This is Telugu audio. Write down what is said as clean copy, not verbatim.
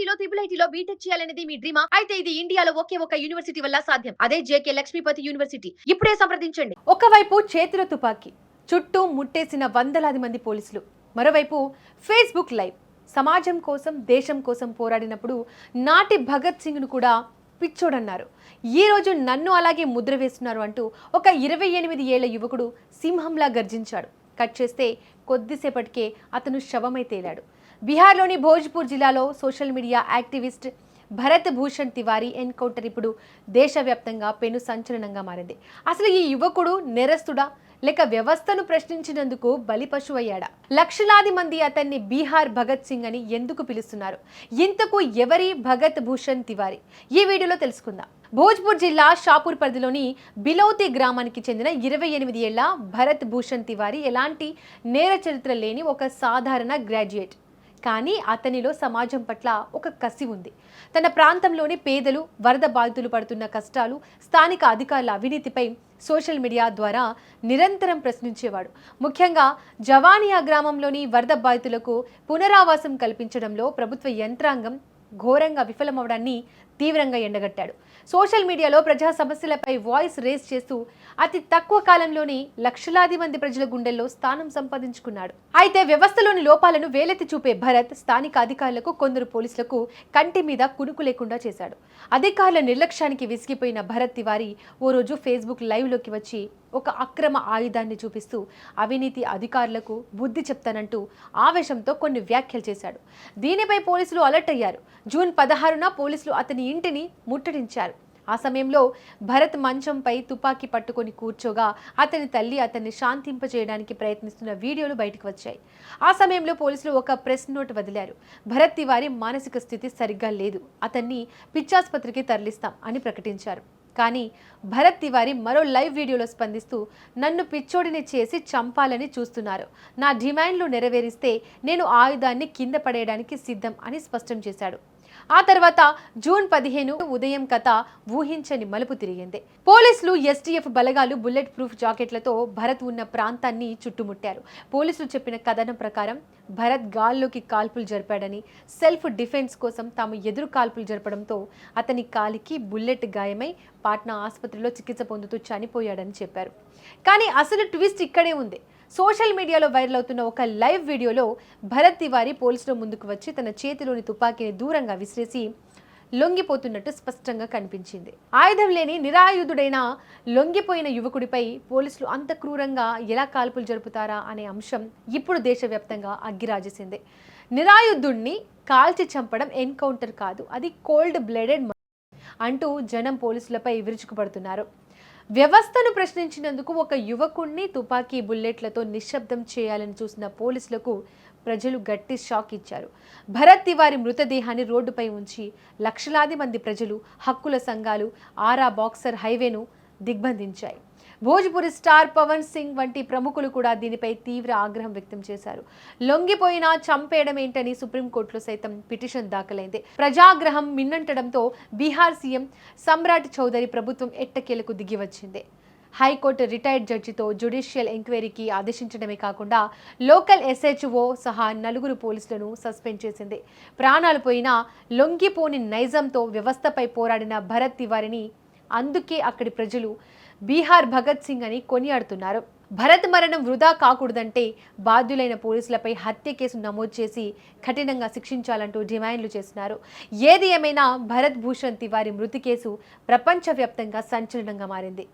ఐఐటీలో ఐఐటీలో బీటెక్ చేయాలనేది మీ డ్రీమా? అయితే ఇది ఇండియాలో ఒకే ఒక యూనివర్సిటీ వల్ల సాధ్యం. అదే జేకే లక్ష్మీపతి యూనివర్సిటీ. ఇప్పుడే సంప్రదించండి. ఒకవైపు చేతిలో తుపాకీ, చుట్టూ ముట్టేసిన వందలాది మంది పోలీసులు. మరోవైపు ఫేస్బుక్ లైవ్. సమాజం కోసం, దేశం కోసం పోరాడినప్పుడు నాటి భగత్ సింగ్ను కూడా పిచ్చోడన్నారు. ఈ రోజు నన్ను అలాగే ముద్ర వేస్తున్నారు అంటూ ఒక 28 ఏళ్ల యువకుడు సింహంలా గర్జించాడు. కట్ చేస్తే కొద్దిసేపటికే అతను శవమై తేలాడు. బీహార్లోని భోజ్పూర్ జిల్లాలో social media activist Bharat Bhushan Tiwari encounter ఇప్పుడు దేశవ్యాప్తంగా పెను సంచలనంగా మారింది. అసలు ఈ యువకుడు నేరస్తుడా లేక వ్యవస్థను ప్రశ్నించినందుకు బలిపశువయ్యాడా? లక్షలాది మంది అతన్ని బీహార్ భగత్ సింగ్ అని ఎందుకు పిలుస్తున్నారు? ఇంతకు ఎవరి భగత్ భూషణ్ తివారీ? ఈ వీడియోలో తెలుసుకుందాం. భోజ్పూర్ జిల్లా షాపూర్ పరిధిలోని బిలౌతి గ్రామానికి చెందిన 28 ఏళ్ల భరత్ భూషణ్ తివారీ ఎలాంటి నేర చరిత్ర లేని ఒక సాధారణ గ్రాడ్యుయేట్. కానీ అతనిలో సమాజం పట్ల ఒక కసి ఉంది. తన ప్రాంతంలోని పేదలు, వరద బాధితులు పడుతున్న కష్టాలు, స్థానిక అధికారుల అవినీతిపై సోషల్ మీడియా ద్వారా నిరంతరం ప్రశ్నించేవాడు. ముఖ్యంగా జవానియా గ్రామంలోని వరద బాధితులకు పునరావాసం కల్పించడంలో ప్రభుత్వ యంత్రాంగం ఘోరంగా విఫలమవడాన్ని తీవ్రంగా ఎండగట్టాడు. సోషల్ మీడియాలో ప్రజా సమస్యలపై వాయిస్ రేస్ చేస్తూ అతి తక్కువ కాలంలోనే లక్షలాది మంది ప్రజల గుండెల్లో స్థానం సంపాదించుకున్నాడు. అయితే వ్యవస్థలోని లోపాలను వేలెత్తి చూపే భరత్ స్థానిక అధికారులకు, కొందరు పోలీసులకు కంటి మీద కునుకు లేకుండా చేశాడు. అధికారుల నిర్లక్ష్యానికి విసిగిపోయిన భరత్ తివారీ ఓ రోజు ఫేస్బుక్ లైవ్లోకి వచ్చి ఒక అక్రమ ఆయుధాన్ని చూపిస్తూ అవినీతి అధికారులకు బుద్ధి చెప్తానంటూ ఆవేశంతో కొన్ని వ్యాఖ్యలు చేశాడు. దీనిపై పోలీసులు అలర్ట్ అయ్యారు. జూన్ 16న పోలీసులు అతని ఇంటిని ముట్టడించారు. ఆ సమయంలో భరత్ మంచంపై తుపాకీ పట్టుకొని కూర్చోగా అతని తల్లి అతన్ని శాంతింపజేయడానికి ప్రయత్నిస్తున్న వీడియోలు బయటకు వచ్చాయి. ఆ సమయంలో పోలీసులు ఒక ప్రెస్ నోట్ వదిలారు. భరత్ తివారీ మానసిక స్థితి సరిగ్గా లేదు, అతన్ని పిచ్చాసుపత్రికి తరలిస్తాం అని ప్రకటించారు. కానీ భరత్ తివారీ మరో లైవ్ వీడియోలో స్పందిస్తూ, నన్ను పిచ్చోడిని చేసి చంపాలని చూస్తున్నారు, నా డిమాండ్లు నెరవేరిస్తే నేను ఆయుధాన్ని కింద పడేయడానికి సిద్ధం అని స్పష్టం చేశాడు. ఆ తర్వాత జూన్ 15 ఉదయం కథ ఊహించని మలుపు తిరిగింది. పోలీసులు, ఎస్టీఎఫ్ బలగాలు బుల్లెట్ ప్రూఫ్ జాకెట్లతో భరత్ ఉన్న ప్రాంతాన్ని చుట్టుముట్టారు. పోలీసులు చెప్పిన కథనం ప్రకారం భరత్ గాల్లోకి కాల్పులు జరిపాడని, సెల్ఫ్ డిఫెన్స్ కోసం తాము ఎదురు కాల్పులు జరపడంతో అతని కాలికి బుల్లెట్ గాయమై పాట్నా ఆసుపత్రిలో చికిత్స పొందుతూ చనిపోయాడని చెప్పారు. కానీ అసలు ట్విస్ట్ ఇక్కడే ఉంది. సోషల్ మీడియాలో వైరల్ అవుతున్న ఒక లైవ్ వీడియోలో భరత్ తివారీ పోలీసుల ముందుకు వచ్చి తన చేతిలోని తుపాకీని దూరంగా విసిరేసి లొంగిపోతున్నట్టు స్పష్టంగా కనిపించింది. ఆయుధం లేని నిరాయుధుడైన లొంగిపోయిన యువకుడిపై పోలీసులు అంత క్రూరంగా ఎలా కాల్పులు జరుపుతారా అనే అంశం ఇప్పుడు దేశవ్యాప్తంగా అగ్గిరాజేసింది. నిరాయుధుడిని కాల్చి చంపడం ఎన్కౌంటర్ కాదు, అది కోల్డ్ బ్లడెడ్ అంటూ జనం పోలీసులపై విరుచుకుపడుతున్నారు. వ్యవస్థను ప్రశ్నించినందుకు ఒక యువకుణ్ణి తుపాకీ బుల్లెట్లతో నిశ్శబ్దం చేయాలని చూసిన పోలీసులకు ప్రజలు గట్టి షాక్ ఇచ్చారు. భరత్ తివారీ మృతదేహాన్ని రోడ్డుపై ఉంచి లక్షలాది మంది ప్రజలు, హక్కుల సంఘాలు ఆరా బాక్సర్ హైవేను దిగ్బంధించాయి. భోజ్పురి స్టార్ పవన్ సింగ్ వంటి ప్రముఖులు కూడా దీనిపై తీవ్ర ఆగ్రహం వ్యక్తం చేశారు. లొంగిపోయినా చంపేయడం ఏంటని సుప్రీంకోర్టులో సైతం పిటిషన్ దాఖలైంది. ప్రజాగ్రహం మిన్నంటడంతో బీహార్ సీఎం సమ్రాట్ చౌదరి ప్రభుత్వం ఎట్టకేలకు దిగివచ్చింది. హైకోర్టు రిటైర్డ్ జడ్జితో జ్యుడిషియల్ ఎంక్వైరీకి ఆదేశించడమే కాకుండా లోకల్ ఎస్హెచ్ఓ సహా 4 పోలీసులను సస్పెండ్ చేసింది. ప్రాణాలు పోయినా లొంగిపోని నైజంతో వ్యవస్థపై పోరాడిన భరత్ తివారీని అందుకే అక్కడి ప్రజలు బీహార్ భగత్ సింగ్ అని కొనియాడుతున్నారు. భరత్ మరణం వృధా కాకూడదంటే బాధ్యులైన పోలీసులపై హత్య కేసు నమోదు చేసి కఠినంగా శిక్షించాలంటూ డిమాండ్లు చేస్తున్నారు. ఏది ఏమైనా భరత్ భూషణ్ తివారీ మృతి కేసు ప్రపంచవ్యాప్తంగా సంచలనంగా మారింది.